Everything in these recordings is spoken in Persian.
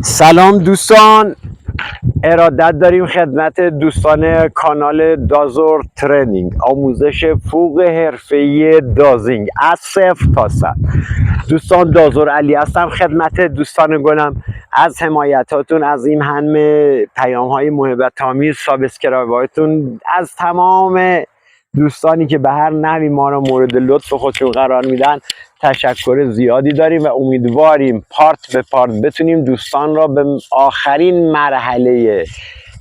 سلام دوستان، ارادت داریم خدمت دوستان کانال دازور ترینینگ، آموزش فوق حرفه‌ای دازینگ از 0 تا 100. دوستان، دازور علی هستم خدمت دوستان گلم. از حمایتاتون، از این همه پیام های محبت آمیز، سابسکرایباتون، از تمام دوستانی که به هر نحوی ما را مورد لطف خودشون قرار میدن تشکر زیادی داریم و امیدواریم پارت به پارت بتونیم دوستان را به آخرین مرحله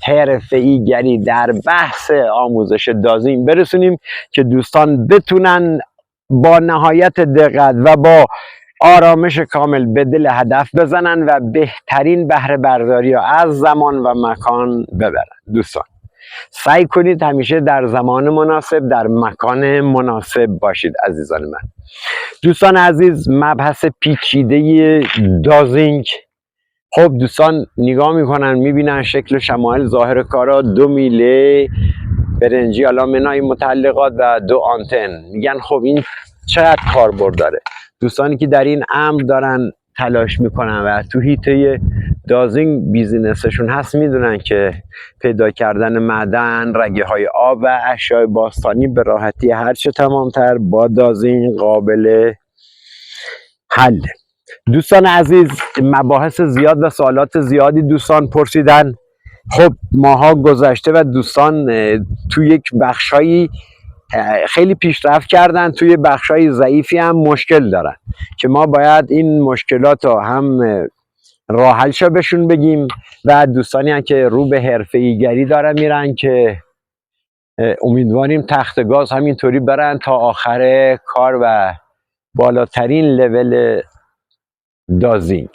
حرفه‌ای گری در بحث آموزش دازینگ برسونیم که دوستان بتونن با نهایت دقت و با آرامش کامل به دل هدف بزنن و بهترین بهره برداری از زمان و مکان ببرن. دوستان سعی کنید همیشه در زمان مناسب در مکان مناسب باشید. عزیزان من، دوستان عزیز، مبحث پیچیده دازینگ. خب دوستان نگاه میکنن میبینن شکل شمایل ظاهر کارا 2 میله برنجی الا منای متعلقات و 2 آنتن. میگن خب این چقدر کاربرد داره؟ دوستانی که در این امر دارن تلاش میکنن و تو حیطه دازینگ بیزینسشون هست میدونن که پیدا کردن معدن، رگه های آب و اشیاء باستانی به راحتی هرچه تمامتر با دازینگ قابل حل. دوستان عزیز، مباحث زیاد و سوالات زیادی دوستان پرسیدن. خب ماها گذشته و دوستان تو یک بخشایی خیلی پیشرفت کردن، توی بخشای ضعیفی هم مشکل دارن که ما باید این مشکلات رو هم راه حلش بهشون بگیم و دوستانی هم که رو به حرفه‌ای گری دارن میرن که امیدواریم تخت گاز همینطوری برن تا آخر کار و بالاترین لول دازینگ.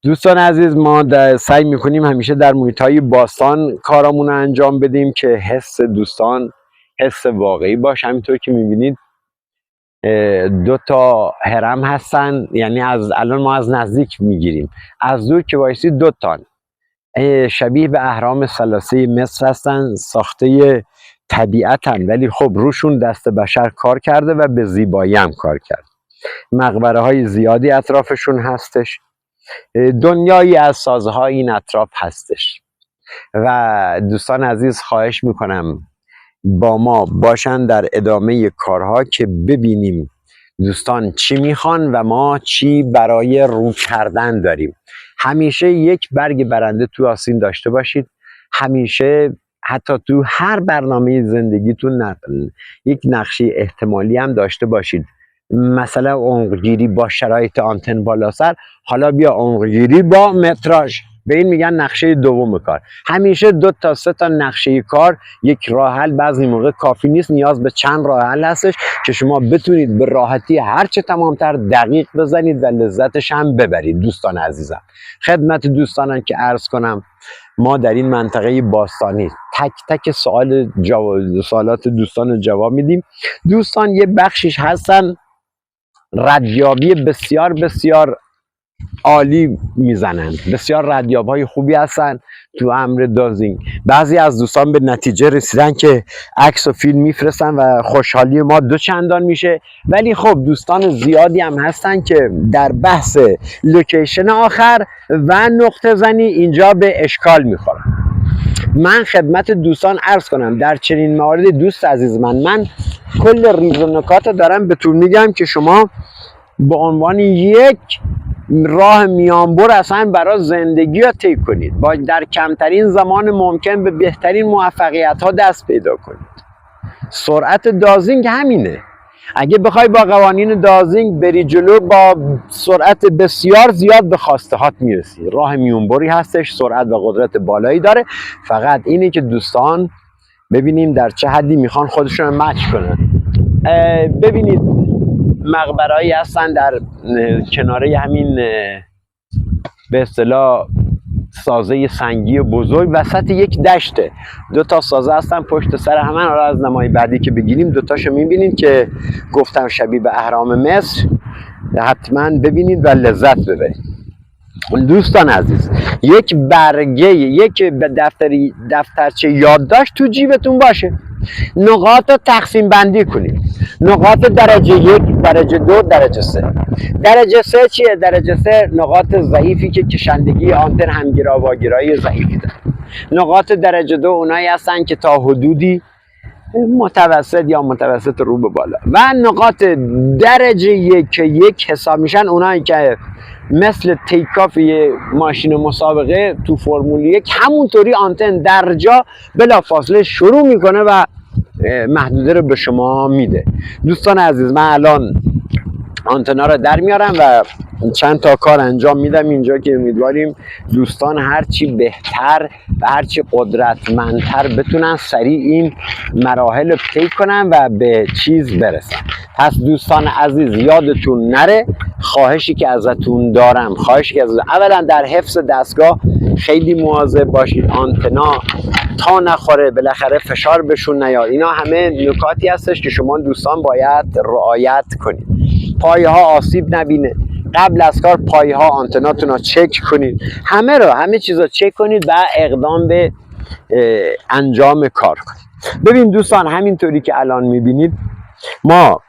دوستان عزیز، ما سعی میکنیم همیشه در محیطهای باستان کارامون رو انجام بدیم که حس دوستان حس واقعی باشه. همینطور که میبینید 2 تا هرم هستن، یعنی از الان ما از نزدیک میگیریم، از دور که وایسی 2 تان شبیه به اهرام ثلاثه مصر هستن، ساخته طبیعتن ولی خب روشون دست بشر کار کرده و به زیبایی هم کار کرده. مقبره های زیادی اطرافشون هستش، دنیایی از سازهای این اطراف هستش و دوستان عزیز خواهش میکنم با ما باشن در ادامه کارها که ببینیم دوستان چی میخوان و ما چی برای رو کردن داریم. همیشه یک برگ برنده تو آستین داشته باشید. همیشه حتی تو هر برنامه زندگیتون یک نقشه احتمالی هم داشته باشید. مثلا عمقگیری با شرایط آنتن بالا سر، حالا بیا عمقگیری با متراژ، به این میگن نقشه دوم کار. همیشه 2 تا 3 تا نقشه کار، یک راه حل بعضی موقع کافی نیست، نیاز به چند راه حل هستش که شما بتونید به راحتی هرچه تمامتر دقیق بزنید و لذتش هم ببرید. دوستان عزیزم، خدمت دوستانم که عرض کنم ما در این منطقه باستانی تک تک سوالات دوستان رو جواب میدیم. دوستان یه بخشش هستن ردیابی بسیار بسیار عالی میزنن، بسیار ردیاب های خوبی هستن تو امر دازینگ. بعضی از دوستان به نتیجه رسیدن که عکس و فیلم میفرستن و خوشحالی ما 2 چندان میشه، ولی خب دوستان زیادی هم هستن که در بحث لوکیشن آخر و نقطه زنی اینجا به اشکال میخورن. من خدمت دوستان عرض کنم در چنین مواردی دوست عزیز من کل ریز و نکات دارم بهتون میگم که شما به عنوان یک راه میانبر اصلا برای زندگی را طی کنید، با در کمترین زمان ممکن به بهترین موفقیت ها دست پیدا کنید. سرعت دازینگ همینه. اگه بخوای با قوانین دازینگ بری جلو با سرعت بسیار زیاد به خواسته هات میرسی. راه میانبری هستش، سرعت و قدرت بالایی داره، فقط اینه که دوستان ببینیم در چه حدی میخوان خودشون مچ کنن. ببینید مقبرهایی هستن در کناره همین به اصطلاح سازه سنگی بزرگ وسط یک دشته. 2 تا سازه هستن پشت سر همن. حالا از نمای بعدی که بگیریم 2 تاشو میبینید که گفتم شبیه به اهرام مصر، حتما ببینید و لذت ببرید. دوستان عزیز، یک برگه، یک دفترچه یادداشت تو جیبتون باشه. نقاط رو تقسیم بندی کنید. نقاط درجه 1، درجه 2، درجه 3. درجه 3 چیه؟ درجه 3 نقاط ضعیفی که کشندگی آنتن همگرا واگرایی ضعیفی داره. نقاط درجه 2 اونایی هستن که تا حدودی متوسط یا متوسط رو به بالا، و نقاط درجه 1 حساب میشن اونایی که مثل تیکاف یه ماشین مسابقه تو فرمول 1 همونطوری آنتن در جا بلا فاصله شروع میکنه و محدوده رو به شما میده. دوستان عزیز، من الان آنتنا رو در میارم و چند تا کار انجام میدم اینجا که امیدواریم دوستان هرچی بهتر و هرچی قدرتمندتر بتونن سریع این مراحل رو طی کنن و به چیز برسن. پس دوستان عزیز، یادتون نره، خواهشی که ازتون دارم، اولا در حفظ دستگاه خیلی مواظب باشید، آنتنا تا نخوره، بالاخره فشار بهشون نیاد. اینا همه نکاتی هستش که شما دوستان باید رعایت کنید. پایه ها آسیب نبینه. قبل از کار پایه ها آنتناتون رو چک کنید. همه چیز رو چک کنید و اقدام به انجام کار کنید. ببین دوستان، همینطوری که الان میبینید ما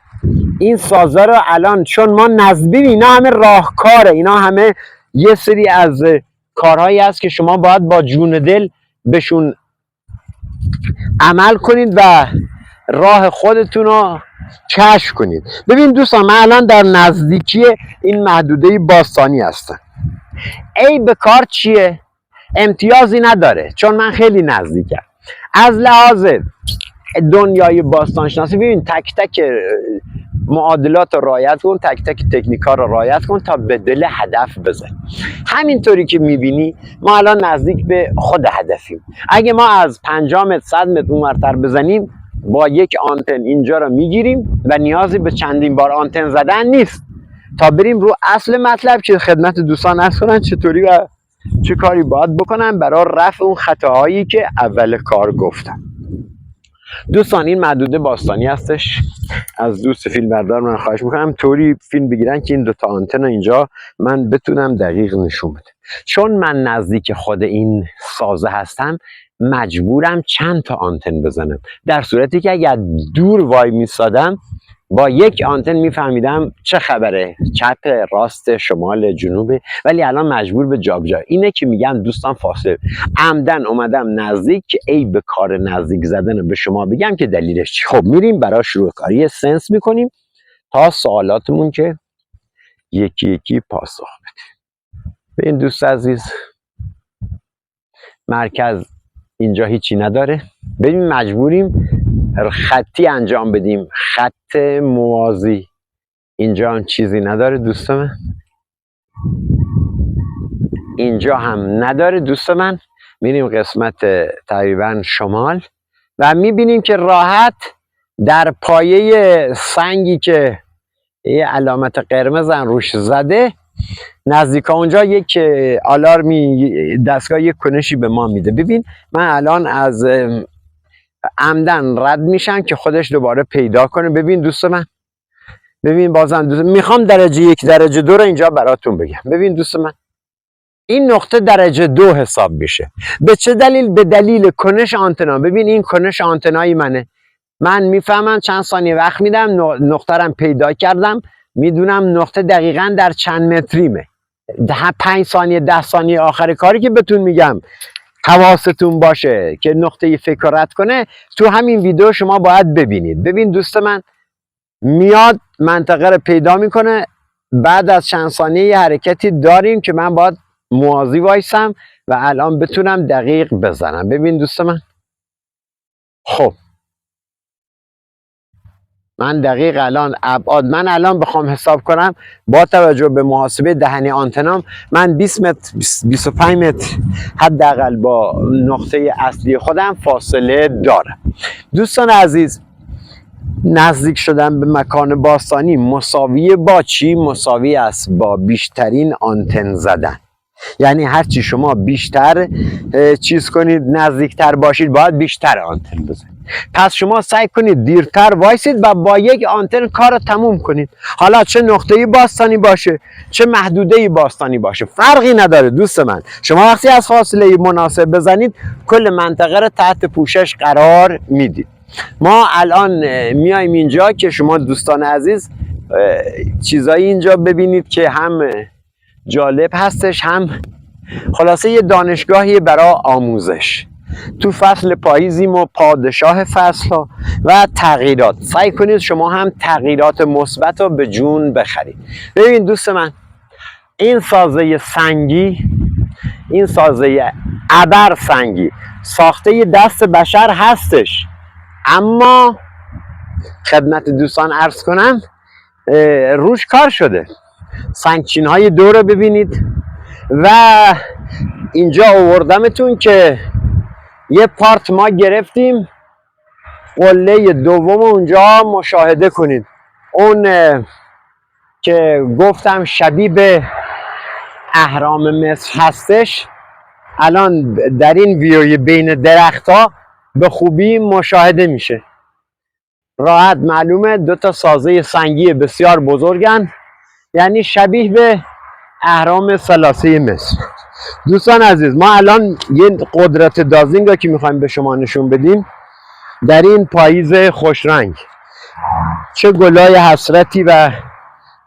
این سازه رو الان چون ما نزدیک، اینا همه راهکاره، اینا همه یه سری از کارهایی هست که شما باید با جون دل بهشون عمل کنید و راه خودتون رو کشف کنید. ببین دوستان، من الان در نزدیکی این محدوده باستانی هستم. عیب کار چیه؟ امتیازی نداره چون من خیلی نزدیکم. از لحاظ دنیای باستانشناسی ببین، تک تک معادلات رو رعایت کن، تک تک تکنیکا رو رعایت کن تا به دل هدف بزن. همینطوری که میبینی ما الان نزدیک به خود هدفیم. اگه ما از 50 متر 100 متر اونورتر بزنیم، با یک آنتن اینجا رو میگیریم و نیازی به چندین بار آنتن زدن نیست تا بریم رو اصل مطلب که خدمت دوستان عرض کنن چطوری و چه کاری باید بکنن برای رفع اون خطاهایی که اول کار گفتم. دوستان، این محدوده باستانی هستش. از دوست فیلم بردار من خواهش میکنم طوری فیلم بگیرن که این دوتا آنتن اینجا من بتونم دقیق نشون بدم. چون من نزدیک خود این سازه هستم مجبورم چند تا آنتن بزنم، در صورتی که اگر دور وای میسادم با یک آنتن میفهمیدم چه خبره، چپ، راست، شمال، جنوبه، ولی الان مجبور به جابجا. اینه که میگم دوستان فاصله عمدن اومدم نزدیک که ای به کار نزدیک زدن به شما بگم که دلیلش چی. خب میریم برای شروع کاری سنس میکنیم تا سوالاتمون که یکی یکی پاسخ بده. به این دوست عزیز، مرکز اینجا هیچی نداره. ببین مجبوریم خطی انجام بدیم، خط موازی. اینجا هم چیزی نداره دوست من، اینجا هم نداره دوست من. میریم قسمت تقریبا شمال و میبینیم که راحت در پایه سنگی که یه علامت قرمز روش زده نزدیک اونجا یک آلارمی دستگاه یک کنشی به ما میده. ببین من الان از عمدن رد میشم که خودش دوباره پیدا کنه. ببین دوست من، ببین بازم دوست، میخوام درجه 1 درجه 2 رو اینجا براتون بگم. ببین دوست من، این نقطه درجه 2 حساب میشه. به چه دلیل؟ به دلیل کنش آنتنا. ببین این کنش آنتنای منه، من میفهمم چند ثانیه وقت میدم، نقطه رم پیدا کردم، میدونم نقطه دقیقاً در چند متریمه. 5 ثانیه 10 ثانیه آخر کاری که بهتون میگم حواستون باشه که نقطه فکر رد کنه، تو همین ویدیو شما باید ببینید. ببین دوست من، میاد منطقه رو پیدا میکنه، بعد از چند ثانیه یه حرکتی داریم که من باید موازی وایسم و الان بتونم دقیق بزنم. ببین دوست من، خب من دقیق الان ابعاد، من الان بخوام حساب کنم با توجه به محاسبه دهنی آنتنام، من 20 متر 25 متر حداقل با نقطه اصلی خودم فاصله دارم. دوستان عزیز، نزدیک شدن به مکان باستانی مساوی با چی؟ مساوی است با بیشترین آنتن زدن. یعنی هرچی شما بیشتر چیز کنید، نزدیکتر باشید، باید بیشتر آنتن بزنید. پس شما سعی کنید دیرتر وایسید و با یک آنتن کار رو تموم کنید. حالا چه نقطه‌ای باستانی باشه، چه محدوده‌ای باستانی باشه، فرقی نداره دوست من. شما وقتی از فاصله مناسب بزنید، کل منطقه رو تحت پوشش قرار میدید. ما الان میایم اینجا که شما دوستان عزیز چیزایی اینجا ببینید که هم جالب هستش، هم خلاصه یه دانشگاهی برای آموزش. تو فصل پاییزیم و پادشاه فصل ها و تغییرات. سعی کنید شما هم تغییرات مثبت رو به جون بخرید. ببین دوست من، این سازه سنگی، این سازه ابر سنگی ساخته ی دست بشر هستش، اما خدمت دوستان عرض کنم روش کار شده. سنگچین های دو رو ببینید و اینجا آوردمتون که یه پارت ما گرفتیم، قله دوم اونجا مشاهده کنید. اون که گفتم شبیه به اهرام مصر هستش، الان در این ویوی بین درختها به خوبی مشاهده میشه. راحت معلومه دو تا سازه سنگی بسیار بزرگن، یعنی شبیه به اهرام ثلاثه مصر. دوستان عزیز، ما الان یه قدرت دازینگ رو که میخوایم به شما نشون بدیم در این پاییز خوشرنگ. چه گلای حسرتی و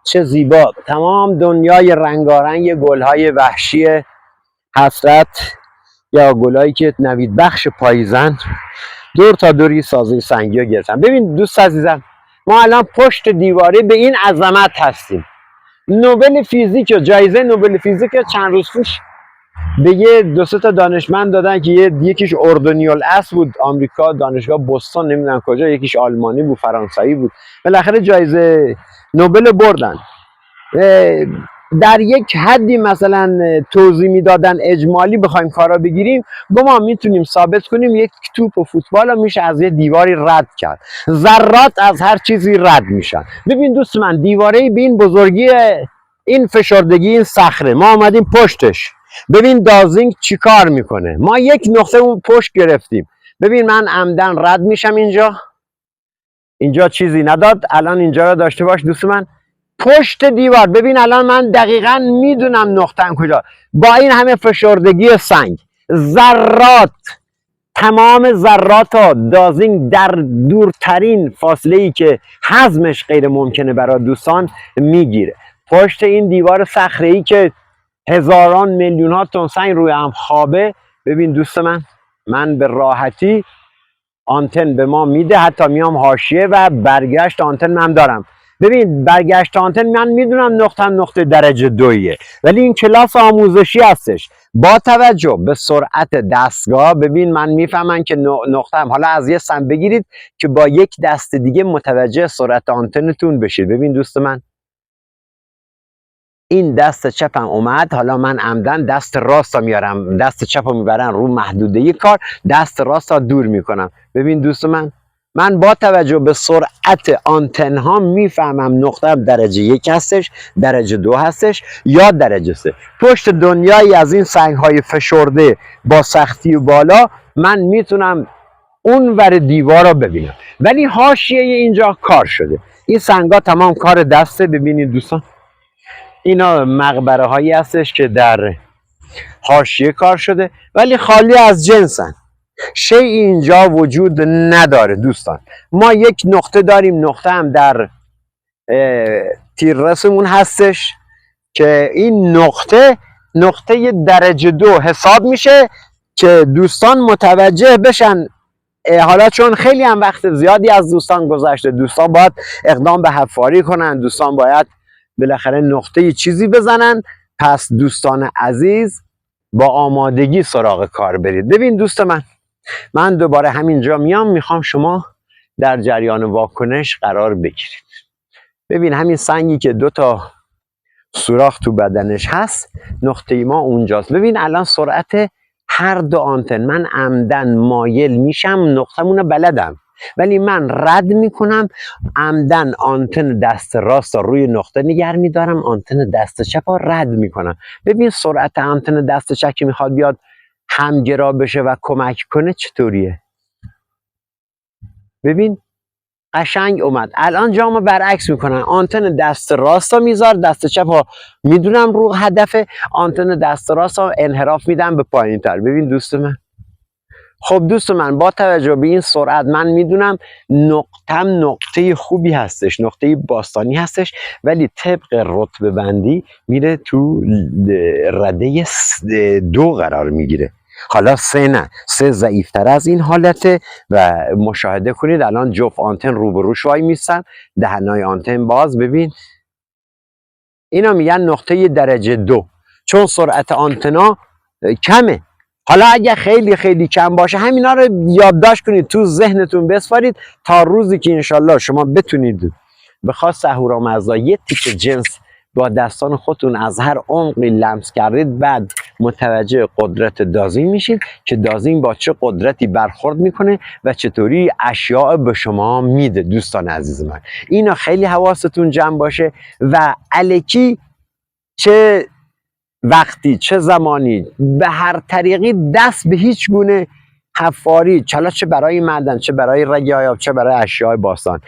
چه زیبا، تمام دنیای رنگارنگ گلهای وحشی حسرت یا گلایی که نوید بخش پاییزن دور تا دوری سازه سنگی ها گرفتن. ببین دوست عزیزم، ما الان پشت دیواره به این عظمت هستیم. نوبل فیزیک یا جایزه نوبل فیزیک چند روز پیش به یه دو سه تا دانشمند دادن که یکیش اردنی الاصل بود، آمریکا، دانشگاه بوستون، نمیدونم کجا، یکیش آلمانی بود، فرانسوی بود، بالاخره جایزه نوبل بردن. در یک حدی مثلا توضیح میدادن اجمالی بخوایم کارا بگیریم، ما میتونیم ثابت کنیم یک توپ و فوتبال میشه از یه دیواری رد کرد. ذرات از هر چیزی رد میشن. ببین دوست من، دیواره به این بزرگی، این فشردگی، این صخره، ما آمدیم پشتش. ببین دازینگ چی کار میکنه. ما یک نقطه اون پشت گرفتیم. ببین من عمدن رد میشم اینجا چیزی نداد، الان اینجا رو داشته باش دوست من، پشت دیوار. ببین الان من دقیقا میدونم نقطه‌ام کجا. با این همه فشردگی سنگ، ذرات، تمام ذرات ها دازینگ در دورترین فاصله ای که هضمش غیر ممکنه برای دوستان میگیره. پشت این دیوار صخره ای که هزاران میلیون ها تن سنگ روی هم خوابه، ببین دوست من به راحتی آنتن به ما میده، حتی میام حاشیه و برگشت آنتن من دارم. ببین برگشت آنتن من میدونم نقطه درجه 2، ولی این کلاس آموزشی هستش. با توجه به سرعت دستگاه، ببین من میفهمم که نقطه‌ام، حالا از یه سم بگیرید که با یک دست دیگه متوجه سرعت آنتنتون بشید. ببین دوست من، این دست چپم اومد، حالا من عمدن دست راست میارم، دست چپم میبرن رو محدوده کار، دست راست دور میکنم. ببین دوست من با توجه به سرعت آنتن ها میفهمم نقطه‌ام درجه 1 هستش، درجه 2 هستش یا درجه 3. پشت دنیایی از این سنگ های فشرده با سختی و بالا من میتونم اون ور دیوار رو ببینم، ولی حاشیه اینجا کار شده. این سنگ ها تمام کار دسته. ببینید دوستان، اینا مقبره هایی هستش که در حاشیه کار شده ولی خالی از جنسن. شیء اینجا وجود نداره دوستان. ما یک نقطه داریم، نقطه هم در تیررسمون هستش که این نقطه درجه 2 حساب میشه که دوستان متوجه بشن. حالا چون خیلی هم وقت زیادی از دوستان گذشته، دوستان باید اقدام به حفاری کنن، دوستان باید بالاخره نقطه چیزی بزنن. پس دوستان عزیز با آمادگی سراغ کار برید. ببین دوست من دوباره همینجا میخوام شما در جریان واکنش قرار بگیرید. ببین همین سنگی که 2 تا سوراخ تو بدنش هست، نقطه ما اونجاست. ببین الان سرعت هر دو آنتن، من عمدن مایل میشم، نقطه‌مون بلدم، ولی من رد میکنم، عمدن آنتن دست راست رو روی نقطه نگر میدارم، آنتن دست چپ رو رد میکنم. ببین سرعت آنتن دست چپ که میخواد بیاد همگرا بشه و کمک کنه چطوریه. ببین قشنگ اومد. الان جامو برعکس میکنن، آنتن دست راست رو میذار، دست چپ ها میدونم رو هدف، آنتن دست راست رو انحراف میدم به پایین تر. ببین دوست من، خب دوست من، با توجه به این سرعت من میدونم نقطه خوبی هستش، نقطه باستانی هستش، ولی طبق رتبه بندی میره تو رده 2 قرار میگیره. حالا 3 نه، 3 ضعیفتر از این حالته و مشاهده کنید الان جفت آنتن روبروش وای میستن، دهنای آنتن باز. ببین اینا میگن نقطه درجه 2، چون سرعت آنتنا کمه. حالا اگه خیلی خیلی کم باشه همینا رو یادداشت کنید، تو ذهنتون بسپارید تا روزی که انشالله شما بتونید به خاص سحورامزدا یه تیکه جنس با دستان خودتون از هر عمقی لمس کردید، بعد متوجه قدرت دازینگ میشید که دازینگ با چه قدرتی برخورد میکنه و چطوری اشیاء به شما میده. دوستان عزیز من، اینا خیلی حواستون جمع باشه و الکی چه وقتی چه زمانی به هر طریقی دست به هیچ گونه حفاری، چه برای معدن، چه برای رگ آیاب، چه برای اشیاء باستان،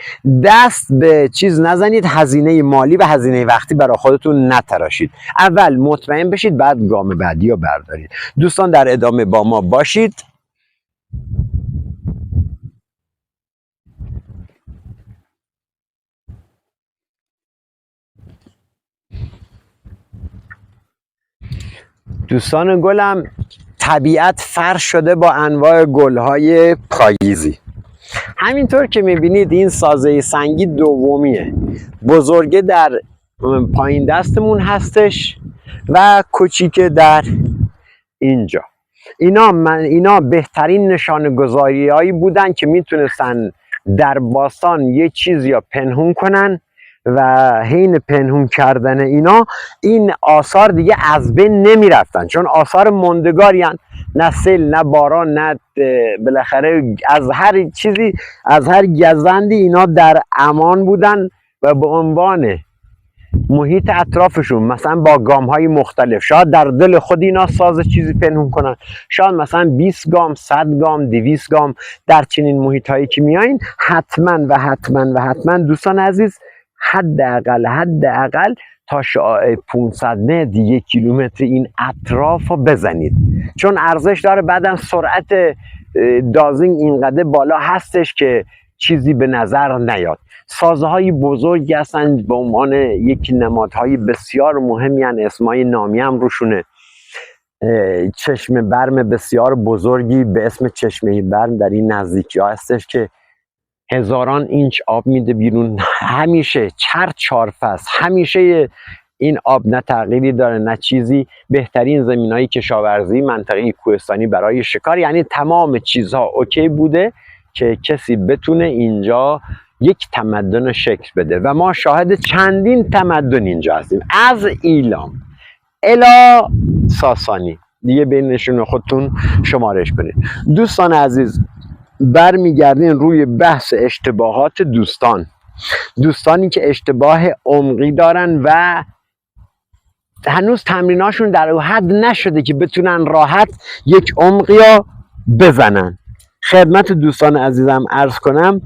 دست به چیز نزنید، هزینه مالی و هزینه وقتی برای خودتون نتراشید. اول مطمئن بشید، بعد گام بعدی رو بردارید. دوستان در ادامه با ما باشید. دوستان گلم، طبیعت فرش شده با انواع گلهای پاییزی. همینطور که میبینید این سازه سنگی دومیه، بزرگه در پایین دستمون هستش و کوچیکه در اینجا. اینا بهترین نشانه گذاری هایی بودن که میتونستن در باستان یه چیزی یا پنهون کنن و حین پنهون کردن اینا این آثار دیگه از بین نمی رفتن، چون آثار ماندگاری هن. نه سیل، نه باران، نه بالاخره از هر چیزی، از هر گزندی اینا در امان بودن و به عنوان محیط اطرافشون مثلا با گام های مختلف، شاید در دل خود اینا ساز چیزی پنهون کنن، شاید مثلا 20 گام، 100 گام، 200 گام در چنین محیط هایی که میایین، حتما دوستان عزیز حداقل تا شعاع 500 متر، 1 کیلومتر این اطراف رو بزنید، چون ارزش داره. بعدم سرعت دازینگ اینقدر بالا هستش که چیزی به نظر نیاد. سازهای بزرگی هستن به عنوان یکی نمادهای بسیار مهمی هستن، اسمای نامی هم روشونه. چشم برم بسیار بزرگی به اسم چشمه برم در این نزدیکی ها هستش که هزاران اینچ آب میده بیرون، همیشه چهار فصل، همیشه این آب نه تغییری داره نه چیزی. بهترین زمینهای کشاورزی منطقه کوهستانی برای شکار، یعنی تمام چیزها اوکی بوده که کسی بتونه اینجا یک تمدن شکل بده و ما شاهد چندین تمدن اینجا هستیم، از ایلام الا ساسانی دیگه، بینشون خودتون شمارش کنید. دوستان عزیز، برمیگردین روی بحث اشتباهات دوستانی که اشتباه عمقی دارن و هنوز تمریناشون در اون حد نشده که بتونن راحت یک عمقی رو بزنن. خدمت دوستان عزیزم عرض کنم،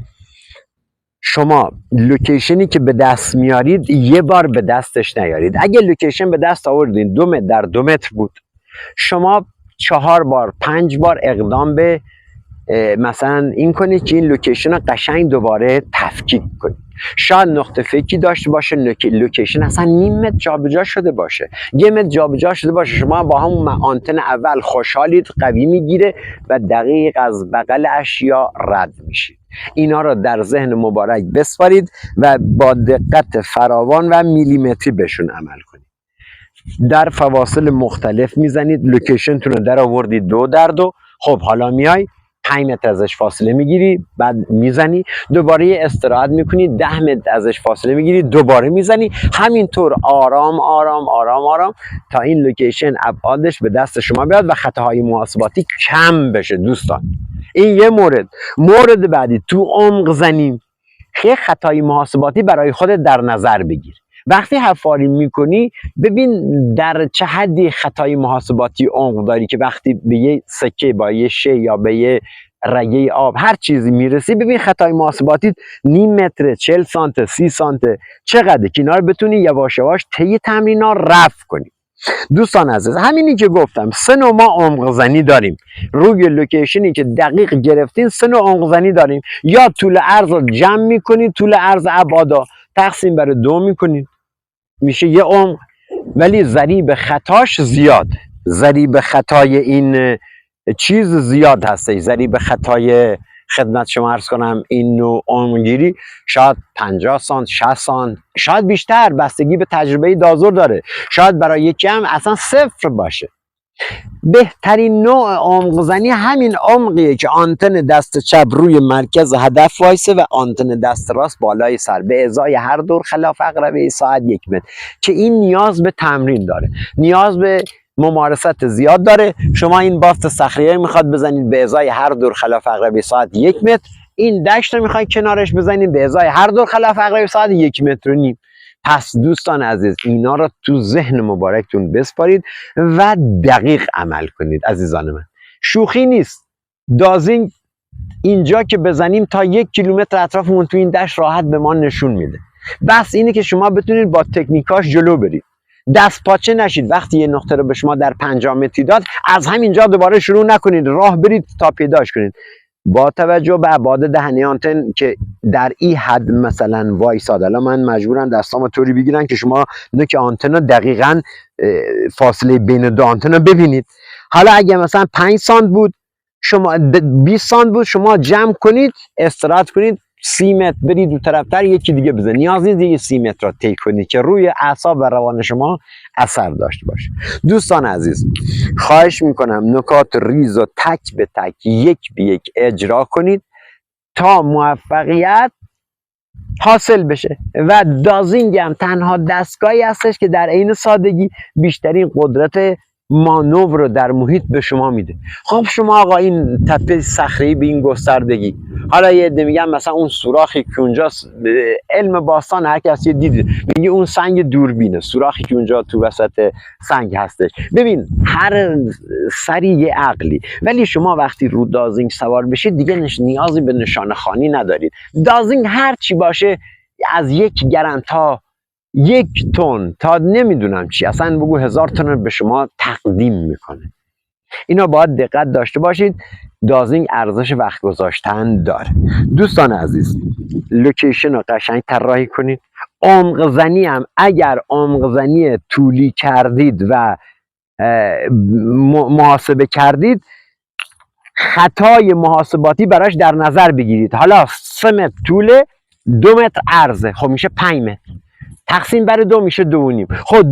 شما لوکیشنی که به دست میارید یه بار به دستش نیارید. اگه لوکیشن به دست آوردین 2 متر در 2 متر بود، شما 4 بار 5 بار اقدام به مثلا این کنید که این لوکیشن رو قشنگ دوباره تفکیک کنید. شاید نقطه فیکی داشته باشه، لوکیشن اصلا نیم متر جابجا شده باشه، 1 متر جابجا شده باشه، شما با همون آنتن اول خوشحالید، قوی میگیره و دقیق از بغل اشیا رد میشید. اینا رو در ذهن مبارک بسپارید و با دقت فراوان و میلیمتری بهشون عمل کنید. در فواصل مختلف میزنید، لوکیشنتون رو در آوردید 2 در 2. خب حالا میای 5 متر ازش فاصله میگیری، بعد میزنی، دوباره استراحت میکنی، 10 متر ازش فاصله میگیری، دوباره میزنی، همینطور آرام آرام آرام آرام تا این لوکیشن ابعادش به دست شما بیاد و خطاهای محاسباتی کم بشه. دوستان این یه مورد بعدی، تو عمق زنی خیلی خطای محاسباتی برای خودت در نظر بگیر. وقتی حفاری میکنی ببین در چه حدی خطای محاسباتی عمق داری که وقتی به یه سکه با یه شی یا به یه رگه آب هر چیزی میرسی، ببین خطای محاسباتی نیم متر، 40 سانت، 30 سانت، چقدر که اینا رو بتونی یواش یواش طی تمرینا رفع کنی. دوستان عزیز، همینی که گفتم 3 نوع ما عمق زنی داریم روی لوکیشنی که دقیق گرفتین. 3 نوع عمق زنی داریم، یا طول عرض رو جمع میکنید، طول عرض ابعادا تقسیم بر 2 میکنید میشه یه عمق، ولی ضریب خطاش زیاد، ضریب خطای این چیز زیاد هسته. ضریب خطای خدمت شما عرض کنم این نوع عمقگیری شاید 50 سانت، 60 سانت، شاید بیشتر، بستگی به تجربه دازور داره، شاید برای یکی هم اصلا 0 باشه. بهترین نوع عمق زنی همین عمقیه که آنتن دست چپ روی مرکز هدف وایسه و آنتن دست راست بالای سر، به ازای هر دور خلاف عقربه ساعت 1 متر، که این نیاز به تمرین داره، نیاز به ممارست زیاد داره. شما این بافت صخره‌ای میخواد بزنید به ازای هر دور خلاف عقربه ساعت 1 متر، این دشت رو میخواید کنارش بزنید به ازای هر دور خلاف عقربه ساعت 1 متر و نیم. پس دوستان عزیز اینا رو تو ذهن مبارکتون بسپارید و دقیق عمل کنید. عزیزان من شوخی نیست. دازینگ اینجا که بزنیم تا 1 کیلومتر اطرافمون تو این دشت راحت به ما نشون میده. بس اینه که شما بتونید با تکنیکاش جلو برید، دست پاچه نشید. وقتی یه نقطه رو به شما در 50 متری داد، از همینجا دوباره شروع نکنید، راه برید تا پیداش کنید. با توجه به ابعاد دهنه آنتن که در این حد مثلا وایساد، الان من مجبورم دستامو طوری بگیرن که شما نوک آنتن رو دقیقاً فاصله بین دو آنتن رو ببینید. حالا اگه مثلا 5 سانت بود، شما 20 سانت بود، شما جمع کنید، استراحت کنید، 30 متر برید دو طرفتر، یکی دیگه بزنید. نیاز نیست دیگه 30 متر رو طی کنید که روی اعصاب و روان شما اثر داشته باشه. دوستان عزیز خواهش میکنم نکات ریز و تک به تک یک به یک اجرا کنید تا موفقیت حاصل بشه. و دازینگ هم تنها دستگاهی هستش که در عین سادگی بیشترین قدرت مانور رو در محیط به شما میده. خب شما آقا این تپه صخره‌ای به این گستردگی، حالا یه عده میگن مثلا اون سوراخی که اونجاست، علم باستان هر کسی دید میگه اون سنگ دوربینه، سوراخی که اونجا تو وسط سنگ هستش. ببین هر سری یه عقلی، ولی شما وقتی رو دازینگ سوار بشید دیگه نیازی به نشانه خوانی ندارید. دازینگ هر چی باشه، از 1 گرم تا 1 تن تا نمیدونم چی، اصلا بگو 1000 تن به شما تقدیم میکنه. اینا باید دقت داشته باشید. دازینگ ارزش وقت گذاشتن داره. دوستان عزیز لوکیشن رو قشنگ طراحی کنید. عمق زنی هم اگر عمق زنی طولی کردید و محاسبه کردید، خطای محاسباتی براش در نظر بگیرید. حالا 3 متر طوله، 2 متر عرضه، خب میشه 5 متر، تقسیم بر 2 میشه 2.5. خب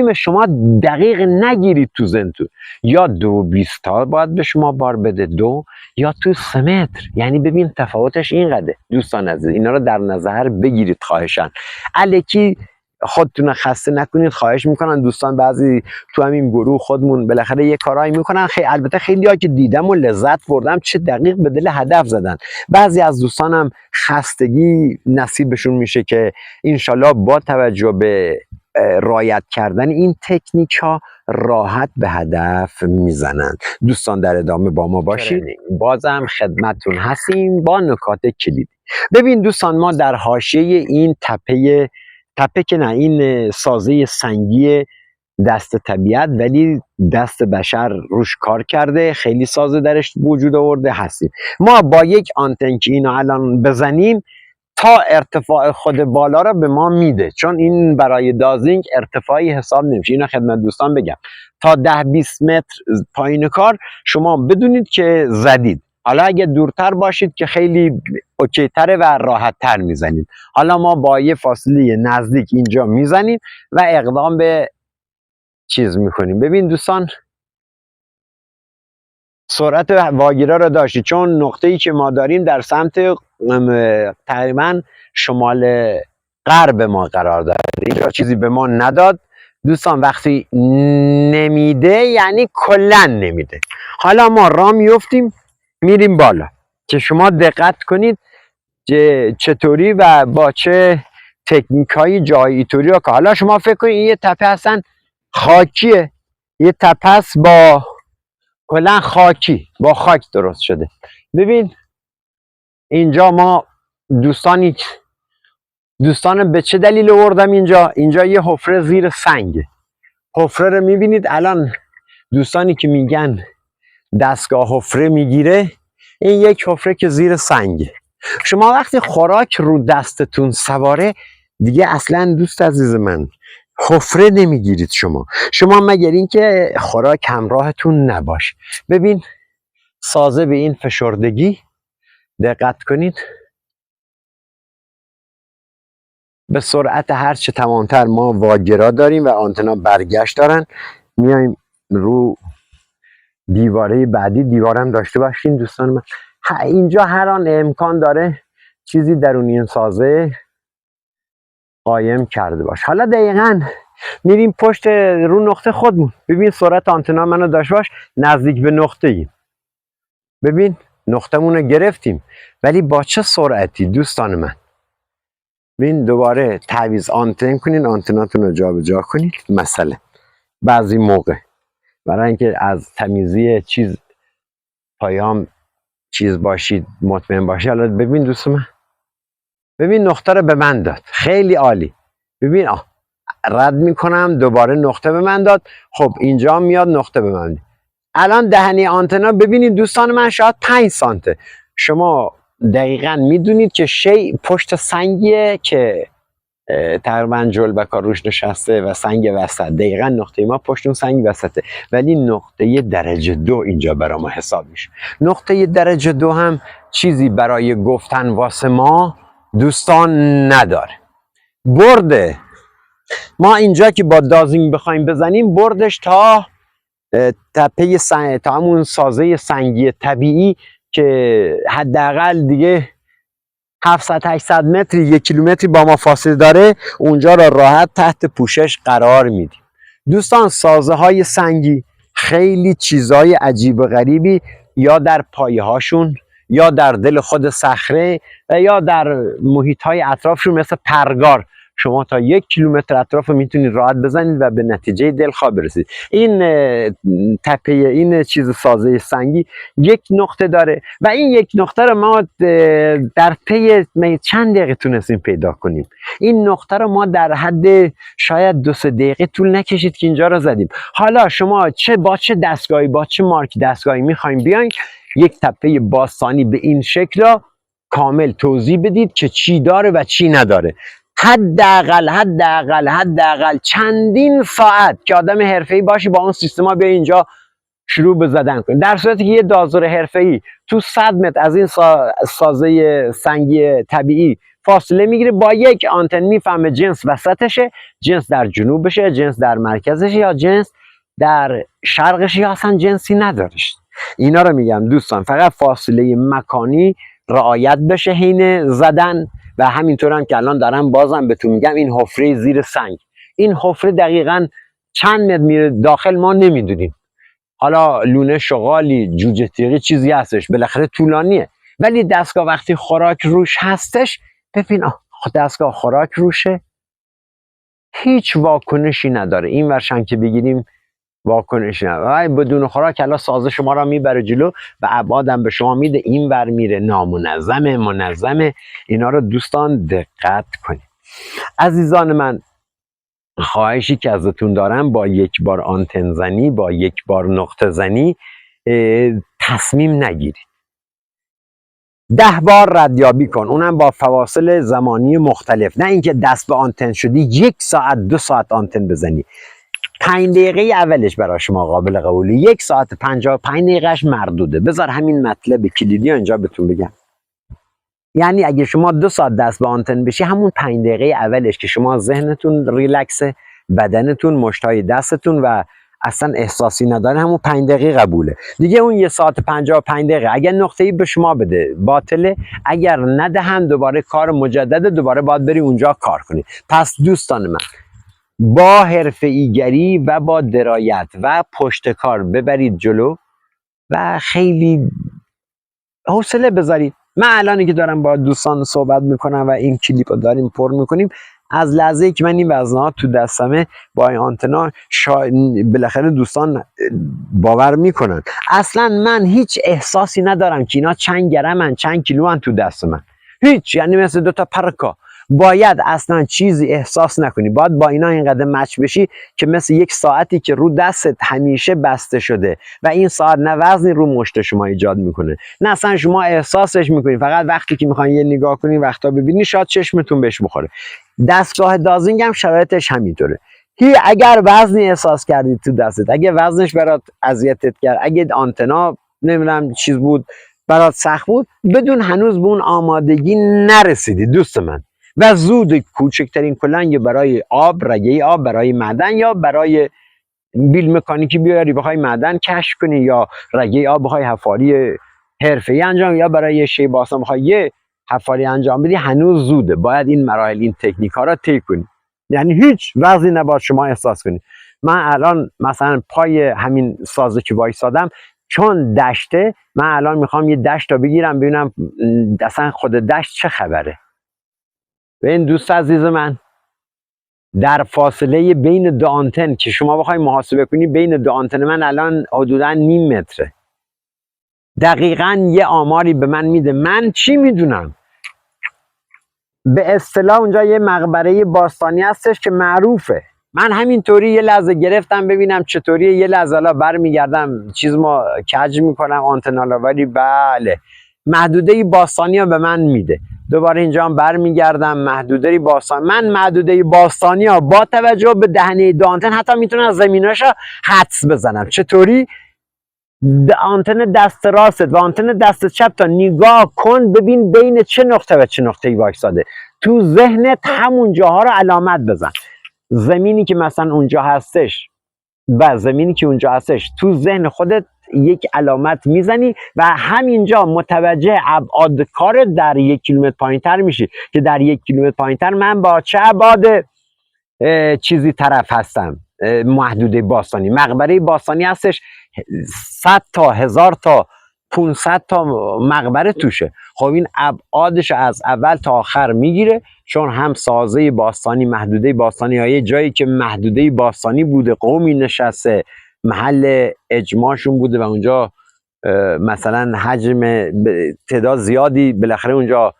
2.5 شما دقیق نگیرید تو ذهنتون، یا 2.20 تا باید به شما بار بده 2، یا تو 3 متر. یعنی ببین تفاوتش اینقدره. دوستان عزیز اینا رو در نظر بگیرید خواهشاً. الکی خودتون خسته نکنید. خواهش میکنن دوستان، بعضی تو همین گروه خودمون بالاخره یه کارایی میکنن، البته خیلی‌ها که دیدم و لذت بردم، چه دقیق به دل هدف زدن. بعضی از دوستانم خستگی نصیبشون میشه که انشالله با توجه به رعایت کردن این تکنیک ها راحت به هدف میزنن. دوستان در ادامه با ما باشید، بازم خدمتتون هستیم با نکات کلیدی. ببین دوستان ما در حاشیه این تپه که نه، این سازه سنگی دست طبیعت ولی دست بشر روش کار کرده، خیلی سازه درش وجود آورده هستیم. ما با یک آنتن که اینو الان بزنیم تا ارتفاع خود بالا را به ما میده، چون این برای دازینگ ارتفاعی حساب نمیشه. اینو خدمت دوستان بگم، تا 10-20 متر پایین کار شما بدونید که زدید. حالا اگه دورتر باشید که خیلی اوکی تره و راحت تر میزنید. حالا ما با یه فاصله نزدیک اینجا میزنیم و اقدام به چیز میکنیم. ببین دوستان سرعت واگیره رو داشتید، چون نقطه‌ای که ما داریم در سمت تقریبا شمال غرب ما قرار داره. اینجا چیزی به ما نداد دوستان. وقتی نمیده یعنی کلا نمیده. حالا ما راه میفتیم میریم بالا که شما دقت کنید چطوری و با چه تکنیک های جایی توری رو که حالا شما فکر کنید یه تپه اصلا خاکیه، یه تپه است با کلا خاکی، با خاک درست شده. ببین اینجا ما دوستان به چه دلیل آوردم اینجا یه حفره زیر سنگه. حفره رو میبینید الان دوستانی که میگن دستگاه حفره میگیره، این یک حفره که زیر سنگه. شما وقتی خوراک رو دستتون سواره دیگه اصلا دوست عزیز من حفره نمیگیرید شما مگر اینکه خوراک همراهتون نباشه. ببین سازه به این فشردگی دقت کنید، به سرعت هرچه تمامتر ما واگرا داریم و آنتنا برگشت دارن، میایم رو دیواره بعدی. دیوارم داشته باشین دوستان من. اینجا هر آن امکان داره چیزی درون این سازه قایم کرده باش. حالا دقیقاً میریم پشت رو نقطه خودمون. ببین سرعت آنتنا منو داشته باش نزدیک به نقطه ایم. ببین نقطه‌مون رو گرفتیم، ولی با چه سرعتی دوستان من. ببین دوباره تعویض آنتن کنین، آنتناتون رو جابجا کنید. مثلا بعضی موقع برای اینکه از تمیزی چیز پیام چیز باشید مطمئن باشید. حالا ببین دوست من، ببین نقطه رو به من داد، خیلی عالی. ببین رد میکنم دوباره نقطه به من داد. خب اینجا میاد نقطه به من. الان دهنی آنتنا ببینید دوستان من شاید 5 سانته. شما دقیقاً میدونید که شی پشت سنگیه که تقریبا جلبکا روش نشسته و سنگ وسط. دقیقاً نقطه ما پشت اون سنگ وسطه، ولی نقطه درجه 2 اینجا برای ما حساب میشه. نقطه درجه 2 هم چیزی برای گفتن واسه ما دوستان نداره. برده ما اینجا که با دازینگ بخوایم بزنیم، بردش تا تپه تا همون سازه سنگی طبیعی که حداقل دیگه 700-800 متر 1 کیلومتری با ما فاصله داره، اونجا را راحت تحت پوشش قرار میدیم. دوستان سازه های سنگی خیلی چیزای عجیب و غریبی یا در پایه هاشون یا در دل خود صخره و یا در محیط های اطرافشون مثل پرگار، شما تا 1 کیلومتر اطراف میتونید راحت بزنید و به نتیجه دلخواه برسید. این تپه این چیز سازه سنگی یک نقطه داره و این یک نقطه رو ما در طی چند دقیقه تونستیم پیدا کنیم. این نقطه رو ما در حد شاید 2-3 دقیقه طول نکشید که اینجا رو زدیم. حالا شما با چه دستگاهی با چه مارک دستگاهی میخوایم بیاین یک تپه باستانی به این شکل کامل توضیح بدید که چی داره و چی نداره. حداقل چندین ساعت که آدم حرفه‌ای باشی با اون سیستما بیا اینجا شروع به زدن کنی. در صورتی که یه دازور حرفه‌ای تو 100 متر از این سازه سنگی طبیعی فاصله میگیره، با یک آنتن میفهمه جنس وسطشه، جنس در جنوبشه، جنس در مرکزشه یا جنس در شرقش یا اصلا جنسی ندارش. اینا رو میگم دوستان، فقط فاصله مکانی رعایت بشه حین زدن. و همینطور هم که الان دارم بازم بهتون میگم این حفره زیر سنگ، این حفره دقیقاً چند متر میره داخل ما نمیدونیم. حالا لونه شغالی جوجه تیغی چیزی هستش بالاخره طولانیه، ولی دستگاه وقتی خوراک روش هستش، ببین دستگاه خوراک روشه هیچ واکنشی نداره. این ورشن که بگیریم واکنشی نداره، بدون خوراک الان سازه شما را میبره جلو و ابعادم به شما میده، این ور میره نامنظمه منظمه. اینا رو دوستان دقت کنید. عزیزان من خواهشی که ازتون دارم، با یک بار آنتن زنی با یک بار نقطه زنی تصمیم نگیرید. 10 بار ردیابی کن، اونم با فواصل زمانی مختلف. نه اینکه دست به آنتن شدی 1 ساعت 2 ساعت آنتن بزنی. 5 دقیقه اولش برای شما قابل قبوله، 1 ساعت 55 دقیقهش مردوده. بذار همین مطلب کلیدی اینجا بهتون بگم. یعنی اگه شما 2 ساعت دست به آنتن بشی، همون 5 دقیقه اولش که شما ذهنتون ریلکسه، بدنتون، مشتای دستتون و اصلا احساسی نداره همون 5 دقیقه قبوله دیگه. اون 1 ساعت 55 دقیقه اگر نقطه‌ای به شما بده باطله، اگر ندهن دوباره کار مجدد، دوباره باید بری اونجا کار کنی. پس دوستان من، با حرفه‌ایگری و با درایت و پشتکار ببرید جلو و خیلی حوصله بذارید. من الانی که دارم با دوستان صحبت میکنم و این کلیپ رو داریم پر میکنیم، از لحظه که من این وزنه تو دستمه با این آنتنا بالاخره دوستان باور میکنن. اصلا من هیچ احساسی ندارم که اینا چند گرمن چند کیلوان تو دست من، هیچ. یعنی مثل 2 تا پرکا. باید اصلا چیزی احساس نکنی، باید با اینا اینقدر مچ بشی که مثل 1 ساعتی که رو دستت همیشه بسته شده و این ساعت نه وزنی رو مشت شما ایجاد میکنه نه اصلا شما احساسش میکنی، فقط وقتی که میخواین یه نگاه کنی وقتا ببینی شاید چشمتون بهش بخوره. دستگاه دازینگ هم شرایطش همینطوره. اگر وزنی احساس کردی تو دستت، اگه وزنش برات اذیتت کرد، اگه آنتنا نمیدونم چیز بود برات سخت بود، بدون هنوز به اون آمادگی نرسیدی دوست من و زود. کوچکترین کلنگ برای آب، رگه آب برای معدن یا برای بیل مکانیکی بیاری بخوای معدن کشف کنی، یا رگه آب بخوای حفاری حرفه‌ای انجام، یا برای شی باسا بخوای یه حفاری انجام بدی، هنوز زوده. باید این مراحل، این تکنیک ها را طی کنی. یعنی هیچ وضعی نباید شما احساس کنی. من الان مثلا پای همین سازه که وایسادم، چون دشته، من الان میخوام یه دشت تا بگیرم ببینم اصلا خود دشت چه خبره. به این دوست عزیز من، در فاصله بین 2 آنتن که شما بخوای محاسبه کنی، بین 2 آنتن من الان حدودا نیم متره. دقیقاً یه آماری به من میده. من چی میدونم؟ به اصطلاح اونجا یه مقبره باستانی هستش که معروفه. من همینطوری یه لحظه گرفتم ببینم چطوریه، یه لحظه حالا برمیگردم چیز ما کج میکنم آنتنالا، ولی بله محدوده باستانی ها به من میده. دوباره اینجا هم برمیگردم محدوده باستانی. من محدوده باستانی ها با توجه به دهنه 2 آنتن حتی میتونم زمیناشو حدس بزنم. چطوری؟ آنتن دست راست و آنتن دست چپ تا نگاه کن ببین بین چه نقطه و چه نقطه‌ای وایساده. تو ذهنت همون جاها رو علامت بزن. زمینی که مثلا اونجا هستش و زمینی که اونجا هستش، تو ذهن خودت یک علامت میزنی و همینجا متوجه ابعاد کار در 1 کیلومتر پایینتر میشی که در 1 کیلومتر پایینتر من با چه ابعاد چیزی طرف هستم. محدوده باستانی، مقبره باستانی هستش 100 تا 1000 تا 500 تا مقبره توشه. خب این ابعادش از اول تا آخر میگیره، چون هم سازه باستانی، محدوده باستانی های جایی که محدوده باستانی بوده، قومی نشسته، محل اجماعشون بوده و اونجا مثلا حجم تعداد زیادی بالاخره اونجا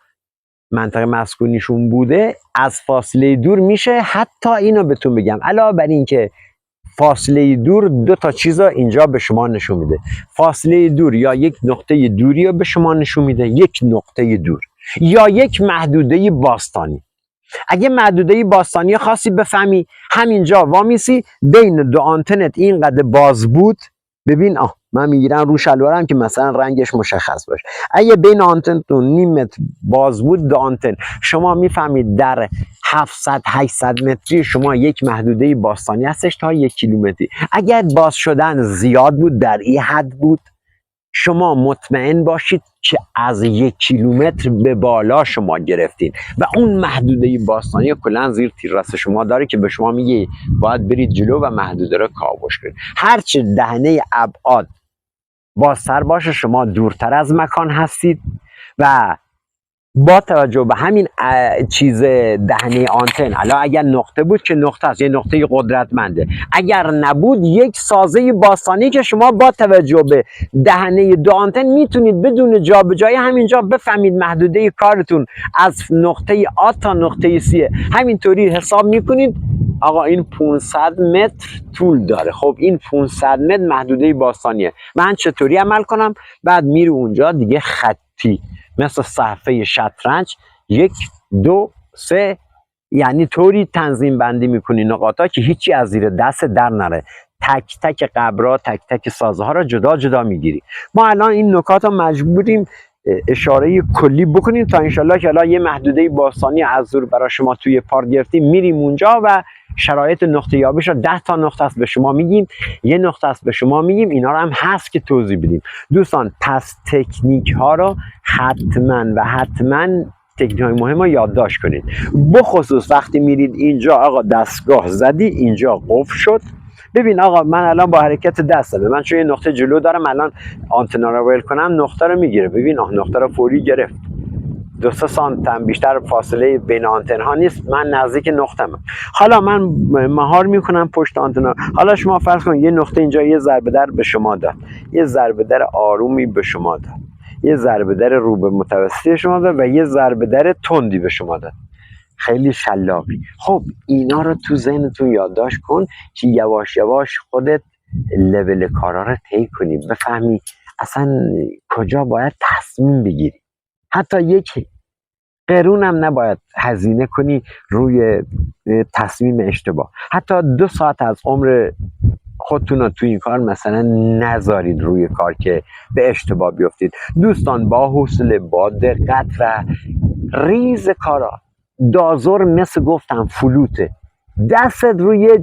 منطقه مسکونیشون بوده، از فاصله دور میشه. حتی اینو بهتون بگم علاوه بر این که فاصله دور 2 تا چیزا اینجا به شما نشون میده. فاصله دور یا یک نقطه دوری رو به شما نشون میده، یک نقطه دور، یا یک محدوده باستانی. اگه محدوده باستانی خاصی بفهمی، همینجا وامیسی بین 2 آنتنت اینقدر باز بود. ببین من میگیرم رو شلوارم که مثلا رنگش مشخص باشه. اگه بین آنتنتون نیم متر باز بود 2 آنتن، شما میفهمید در 700 800 متری شما یک محدوده باستانی هستش تا 1 کیلومتری. اگر باز شدن زیاد بود، در این حد بود، شما مطمئن باشید که از 1 کیلومتر به بالا شما گرفتین و اون محدوده باستانی کلا زیر تیررس شما داره که به شما میگه باید برید جلو و محدوده رو کاوش کنید. هرچه دهنه ابعاد بازتر باشه شما دورتر از مکان هستید و با توجه به همین چیز دهنه آنتن، الان اگر نقطه بود که نقطه است، یه نقطه قدرتمنده. اگر نبود یک سازه باستانی که شما با توجه به دهنه 2 آنتن میتونید بدون جابجایی همینجا بفهمید محدوده کارتون از نقطه آ تا نقطه سی. همینطوری حساب میکنید آقا این 500 متر طول داره. خب این 500 متر محدوده باستانیه. من چطوری عمل کنم؟ بعد میری اونجا دیگه خطی مثل صفحه شطرنج 1 2 3 یعنی طوری تنظیم بندی میکنی نقاطا که هیچی از زیر دست در نره. تک تک قبرها، تک تک سازه ها را جدا جدا میگیری. ما الان این نکات رو مجبوریم اشاره کلی بکنیم تا انشالله که الان یه محدوده باستانی از دور برای شما توی پارک گرفتیم، میریم اونجا و شرایط نقطه یابیش رو 10 تا نقطه است به شما میگیم، یه نقطه است به شما میگیم، اینا رو هم هست که توضیح بدیم. دوستان پس تکنیک ها رو حتما تکنیک های مهم رو یادداشت کنید، بخصوص وقتی میرید اینجا آقا دستگاه زدی، اینجا قفل شد. ببین آقا من الان با حرکت دستم، من چون یه نقطه جلو دارم الان آنتنا رو ول کنم نقطه رو میگیره. ببین نقطه رو فوری گرفت، 2 سانت هم بیشتر فاصله بین آنتن ها نیست، من نزدیک نقطه‌ام. حالا من مهار میکنم پشت آنتنا. حالا شما فرض کن یه نقطه اینجا یه ضربه در به شما داد، یه ضربه در آرومی به شما داد، یه ضربه در رو به متوسطی شما داد و یه ضربه در تندی به شما داد، خیلی شلاقی. خب اینا رو تو ذهنتون یادداشت کن که یواش یواش خودت لول کارا رو طی کنی، بفهمی اصلا کجا باید تصمیم بگیری. حتی یک قرون هم نباید هزینه کنی روی تصمیم اشتباه. حتی 2 ساعت از عمر خودتون رو تو این کار مثلا نذارید روی کار که به اشتباه بیفتید. دوستان با حوصله، با دقت و ریز کارا. دازور مثل گفتم فلوته، دستت روی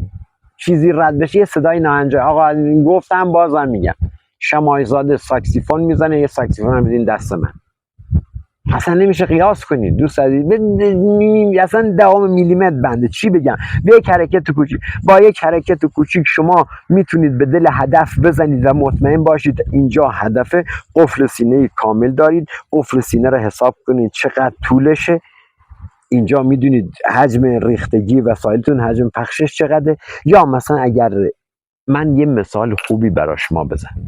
چیزی رد بشه یه صدای ناهنجار. آقا گفتم بازم میگم، شمایزاده ساکسیفون میزنه، یه ساکسیفون هم بدین دست من، اصلا نمیشه قیاس کنید دوست عزیز. اصلا 10 میلیمتر بنده، چی بگم. به یک حرکت کوچیک، با یک حرکت کوچیک شما میتونید به دل هدف بزنید و مطمئن باشید اینجا هدف. قفل سینه کامل دارید، قفل سینه رو حساب کنید چقدر طولشه، اینجا میدونید حجم ریختگی وسایلتون، حجم پخشش چقدره. یا مثلا اگر من یه مثال خوبی برای شما بزنم،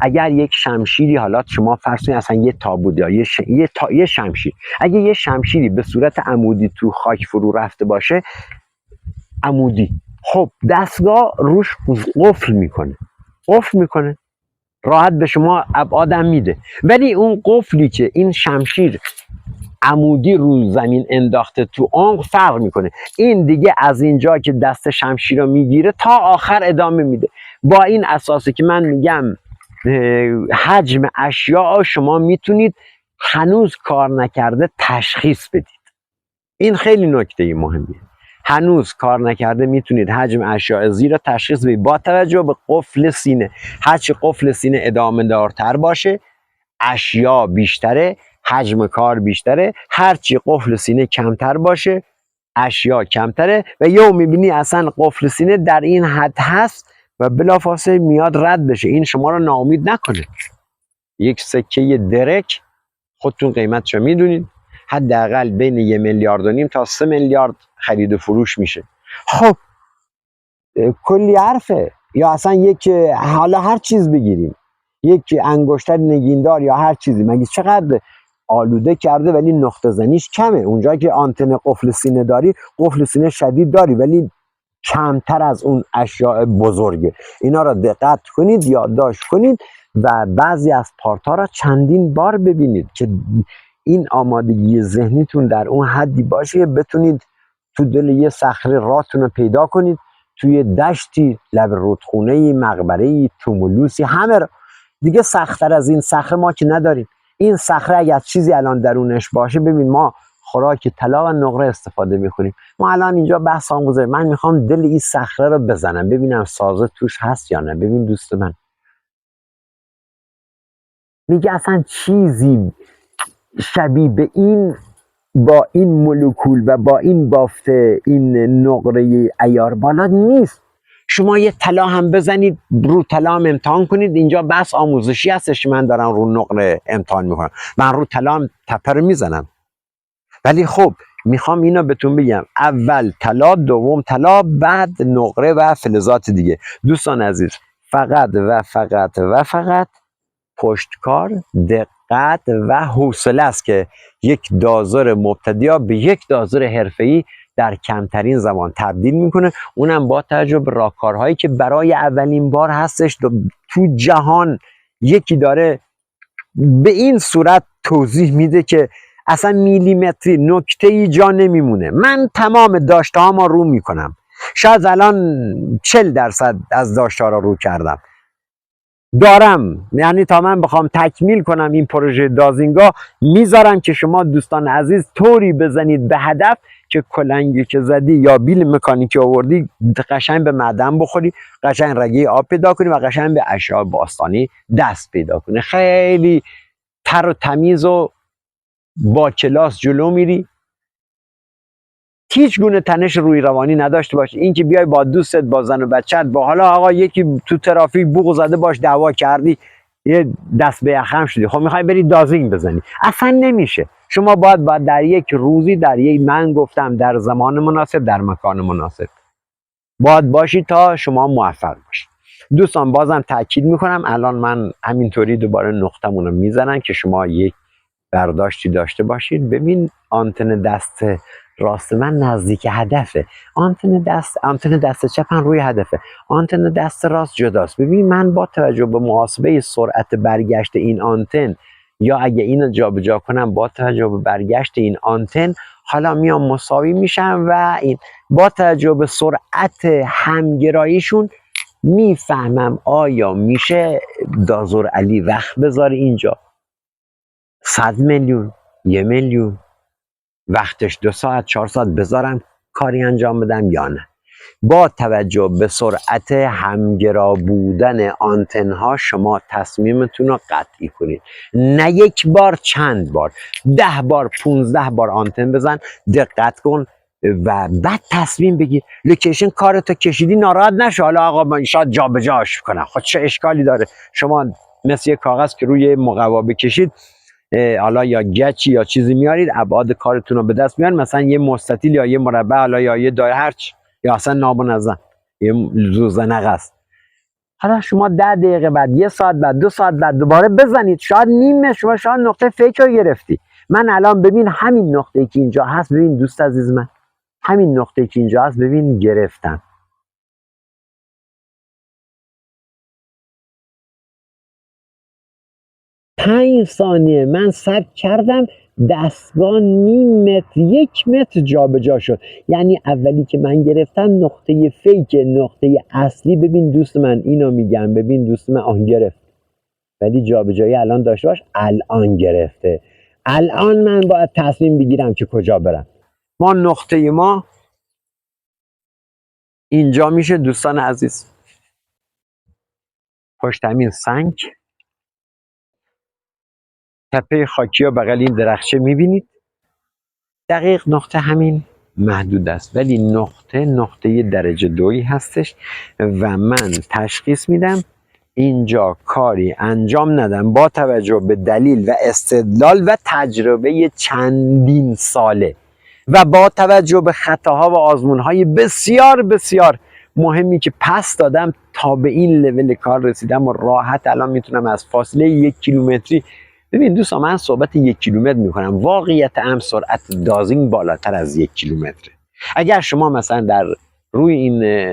اگر یک شمشیری، حالا شما فرض کنید اصلا یه تابوت یا یه شمشیر، اگه یه شمشیری به صورت عمودی تو خاک فرو رفته باشه، عمودی، خب دستگاه روش قفل میکنه، راحت به شما ابعادم میده. ولی اون قفلی که این شمشیر عمودی رو زمین انداخته تو عمق فرق میکنه. این دیگه از اینجا که دست شمشیر رو میگیره تا آخر ادامه میده. با این اساسی که من میگم حجم اشیاء شما میتونید هنوز کار نکرده تشخیص بدید. این خیلی نکته مهمیه. هنوز کار نکرده میتونید حجم اشیاء زیر تشخیص بدید با توجه به قفل سینه. هرچی قفل سینه ادامه دارتر باشه اشیاء بیشتره، حجم کار بیشتره. هرچی قفل سینه کمتر باشه اشیاء کمتره. و یهو میبینی اصلا قفل سینه در این حد هست و بلافاصله میاد رد بشه. این شما رو ناامید نکنه. یک سکه درک خودتون قیمتشو میدونید، حداقل بین 1.5 میلیارد تا 3 میلیارد خرید و فروش میشه. خب کلی حرفه. یا اصلا یک، حالا هر چیز بگیریم، یک انگشتر نگیندار یا هر چیزی، مگه چقدر آلوده کرده ولی نقطه زنیش کمه. اونجا که آنتن قفل سینه داری، قفل سینه شدید داری ولی کمتر از اون اشیاء بزرگه. اینا را دقت کنید، یادداشت کنید و بعضی از پارت‌ها را چندین بار ببینید که این آمادگی ذهنیتون در اون حدی باشه بتونید تو دل یه صخره راهتون رو پیدا کنید، توی دشتی، لب رودخونه‌ای، مقبره‌ای، تومولوسی، همه دیگه سخت‌تر از این صخره ما که نداریم. این صخره اگر چیزی الان درونش باشه، ببین ما خوراک طلا و نقره استفاده میکنیم. ما الان اینجا بحث آموزه، من میخوام دل این صخره رو بزنم ببینم سازه توش هست یا نه. ببین دوست من میگه اصلا چیزی شبیه به این با این مولکول و با این بافت این نقره عیار بالا نیست. شما یه طلا هم بزنید، رو طلا هم امتحان کنید. اینجا بحث آموزشی هستش، من دارم رو نقره امتحان میکنم، من رو طلا هم تپه رو میزنم. ولی خب میخوام اینا بهتون بگم، اول طلا، دوم طلا، بعد نقره و فلزات دیگه. دوستان عزیز، فقط پشتکار، دقت و حوصله است که یک دازر مبتدی به یک دازر حرفه‌ای در کمترین زمان تبدیل میکنه. اونم با توجه به راهکارهایی که برای اولین بار هستش تو جهان یکی داره به این صورت توضیح میده که اصلا میلیمتری نکته‌ای جا نمیمونه. من تمام داشته ها ما رو میکنم، شاید الان 40% از داشته ها رو کردم دارم، یعنی تا من بخوام تکمیل کنم این پروژه دازینگا میذارم که شما دوستان عزیز طوری بزنید به هدف که کلنگی که زدی یا بیل مکانیکی آوردی قشنگ به معدن بخوری، قشنگ رگه آب پیدا کنی و قشنگ به اشیاء باستانی دست پیدا کنی. خیلی تر و تمیز و با کلاس جلو میری، هیچ گونه تنش روی روانی نداشته باش. این که بیای با دوستت، با زن و بچت، با حالا آقا یکی تو ترافیک بوق زده باش دعوا کردی، یه دست به یخم شدی، خب میخوای بری دازینگ بزنی، اصلا نمیشه. شما باید در یک روزی، من گفتم در زمان مناسب، در مکان مناسب باید باشی تا شما موفق باشید. دوستان بازم تاکید میکنم، الان من همینطوری دوباره نقطمون رو میزنم که شما یک برداشتی داشته باشید. ببین آنتن دست راست من نزدیک هدفه، آنتن دست چپم روی هدفه، آنتن دست راست جداست. ببین من با توجه به محاسبه سرعت برگشت این آنتن، یا اگه اینو جابجا کنم با توجه به برگشت این آنتن، حالا میام مساوی میشم و این با توجه به سرعت همگراییشون میفهمم آیا میشه دازور علی وقت بذاره اینجا 100 میلیون، 1 میلیون، وقتش 2 ساعت 4 ساعت بذارم کاری انجام بدم یا نه. با توجه به سرعت همگرا بودن آنتن ها شما تصمیمتون رو قطعی کنید، نه یک بار، چند بار، 10 بار 15 بار آنتن بزن، دقت کن و بعد تصمیم بگیر. لوکیشن کارتو کشیدی ناراحت نشو، حالا آقا من شاید جابجاش کنم، خود چه اشکالی داره؟ شما مثل یک کاغذ که روی مقوا بکشید، حالا یا گچی یا چیزی میارید، ابعاد کارتون رو به دست میارید، مثلا یه مستطیل یا یه مربع، حالا یا یه دایره، هرچی، یا اصلا نامنظم یه زوزنق است. حالا شما 10 دقیقه بعد، 1 ساعت بعد، 2 ساعت بعد دوباره بزنید، شاید نیمه، شما شاید نقطه فیک رو گرفتی. من الان ببین همین نقطه که اینجا هست، ببین دوست عزیز من، همین نقطه که اینجا هست ببین گرفتم. 5 ثانیه من ثبت کردم، دستگاه نیم متر 1 متر جابجا شد. یعنی اولی که من گرفتم نقطه فیک، نقطه اصلی ببین دوست من، اینو میگم، ببین دوست من آن گرفت، ولی جابجایی الان داشته باش، الان گرفته. الان من باید تصمیم بگیرم که کجا برم. ما نقطه ما اینجا میشه دوستان عزیز، پشت همین سنگ تپه خاکی ها بغل این درخچه میبینید، دقیق نقطه همین محدود است، ولی نقطه درجه 2 هستش و من تشخیص میدم اینجا کاری انجام ندم با توجه به دلیل و استدلال و تجربه چندین ساله و با توجه به خطاها و آزمونهای بسیار بسیار مهمی که پس دادم تا به این لول کار رسیدم و راحت الان میتونم از فاصله 1 کیلومتری. ببین دوستان من صحبت 1 کیلومتر میکنم، واقعیت هم سرعت دازینگ بالاتر از 1 کیلومتره. اگر شما مثلا در روی این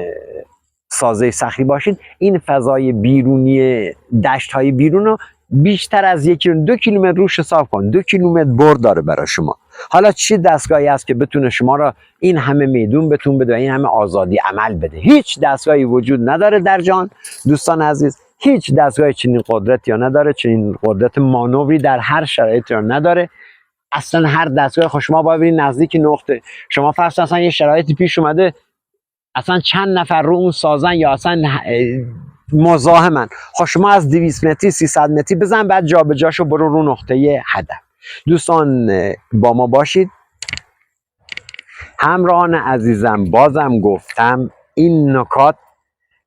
سازه صخری باشید، این فضای بیرونی دشت های بیرون رو بیشتر از 2 کیلومتر روش حساب کن. 2 کیلومتر برد داره برای شما. حالا چی دستگاهی هست که بتونه شما را این همه میدون بتون بده، این همه آزادی عمل بده؟ هیچ دستگاهی وجود نداره در جهان دوستان عزیز، هیچ دستگاهی چنین قدرتی یا نداره، چنین قدرت مانوری در هر شرایطی رو نداره. اصلا هر دستگاه خوش شما باید برید نزدیک نقطه، شما فرض اصلا یه شرایطی پیش اومده، اصلا چند نفر رو اون سازن یا اصلا مزاحمن، خب شما از 200 متری 300 متری بزن، بعد جابجاشو برو رو نقطه هدف. دوستان با ما باشید. همراهان عزیزم بازم گفتم این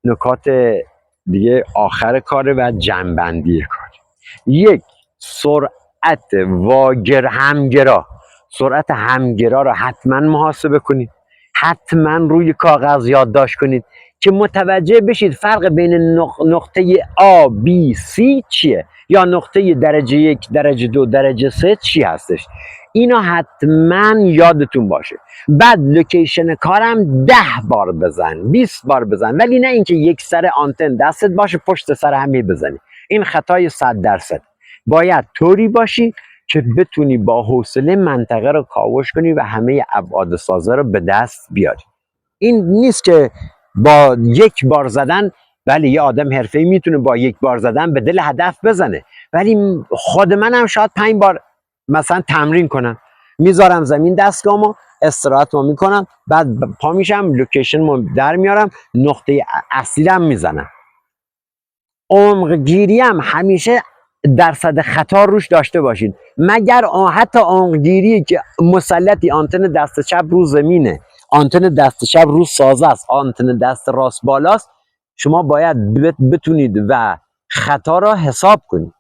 نکات دیگه آخر کاره و جنبندی کار. 1. سرعت سرعت همگرا را حتما محاسبه کنید، حتما روی کاغذ یادداشت کنید که متوجه بشید فرق بین نقطه A, B, C چیه، یا نقطه درجه 1، درجه 2، درجه 3 چی هستش. اینا حتما یادتون باشه. بعد لوکیشن کارم 10 بار بزن، 20 بار بزن، ولی نه اینکه یک سر آنتن دستت باشه پشت سر همی بزنی. این خطای 100%. باید طوری باشی که بتونی با حوصله منطقه رو کاوش کنی و همه ابعاد سازه رو به دست بیاری. این نیست که با 1 بار زدن، ولی یه آدم حرفه‌ای میتونه با 1 بار زدن به دل هدف بزنه، ولی خود منم شاید 5 بار مثلا تمرین کنم، میذارم زمین دستگاهمو، استراحت ما میکنم، بعد پا میشم لوکیشن ما در میارم، نقطه اصلی هم میزنم. عمق گیری هم همیشه درصد خطا روش داشته باشید، مگر حتی عمق گیری که مسلطی آنتن دست چپ رو زمینه، آنتن دست چپ رو سازه است، آنتن دست راست بالاست، شما باید بتونید و خطا را حساب کنید.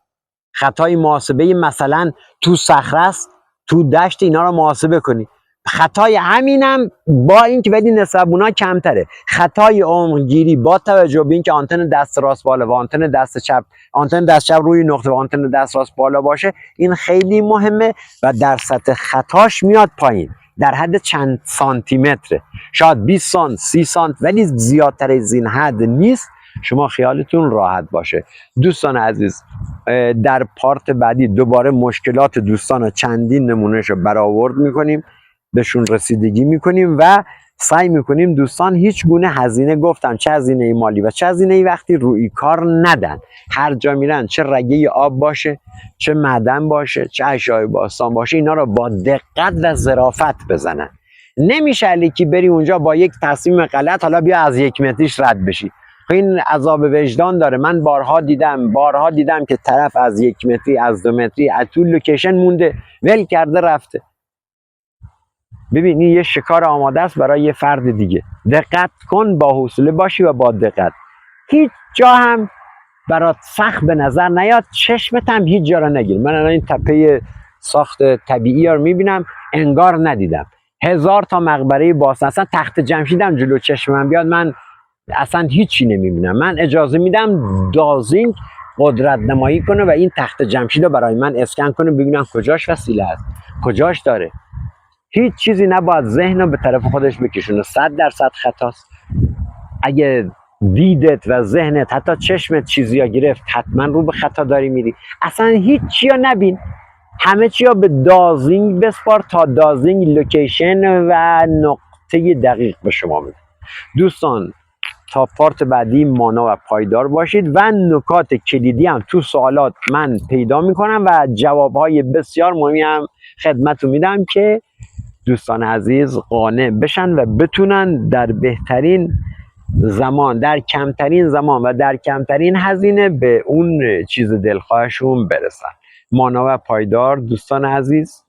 خطای محاسبه مثلا تو صخره است، تو دشت، اینا رو محاسبه کنید. خطای همینم با اینکه ولی نسبونا کمتره. خطای عمقگیری با توجه به اینکه آنتن دست راست بالا و آنتن دست چپ روی نقطه و آنتن دست راست بالا باشه، این خیلی مهمه و درصد خطاش میاد پایین، در حد چند سانتی متره، شاید 20 سانت 30 سانت، ولی زیادتر از این حد نیست. شما خیالتون راحت باشه. دوستان عزیز، در پارت بعدی دوباره مشکلات دوستان رو چندین نمونهش رو برآورد میکنیم، بهشون رسیدگی میکنیم و سعی میکنیم دوستان هیچ گونه هزینه، گفتم چه هزینه مالی و چه هزینه وقتی روی کار ندن. هر جا میرن، چه رگه آب باشه، چه معدن باشه، چه اشیاء باستان باشه، اینا رو با دقت و ظرافت بزنن. نمیشه الکی بری اونجا با یک تصمیم غلط حالا بیا از 1 متریش رد بشی. این عذاب وجدان داره. من بارها دیدم که طرف از 1 متری، از 2 متری از تو لوکیشن مونده، ول کرده رفته. ببین این یه شکار آماده است برای یه فرد دیگه. دقت کن، با حوصله باشی و با دقت. هیچ جا هم برات سخت به نظر نیاد، چشمت هم هیچ جا را نگیر. من الان این تپه ساخت طبیعی رو میبینم، انگار ندیدم. 1000 تا مقبره باستان، اصلا تخت جمشیدم جلو چشمم بیاد من اصلا هیچی نمیبینم. من اجازه میدم دازینگ قدرت نمایی کنه و این تخت جمشید رو برای من اسکن کنه، ببینم کجاش وسیله است، کجاش داره. هیچ چیزی نباید ذهن رو به طرف خودش بکشونه. 100% خطاست. اگه دیدت و ذهنت حتی چشمت چیزی ها گرفت، حتما رو به خطا داری میری. اصلا هیچ چی رو نبین، همه چی رو به دازینگ بسپار تا دازینگ لوکیشن و نقطه دقیق به شما میده. دوستان تا پارت بعدی مانا و پایدار باشید و نکات کلیدی هم تو سوالات من پیدا میکنم و جوابهای بسیار مهمی هم خدمتتون میدم که دوستان عزیز قانع بشن و بتونن در بهترین زمان، در کمترین زمان و در کمترین هزینه به اون چیز دلخواهشون برسن. مانا و پایدار دوستان عزیز.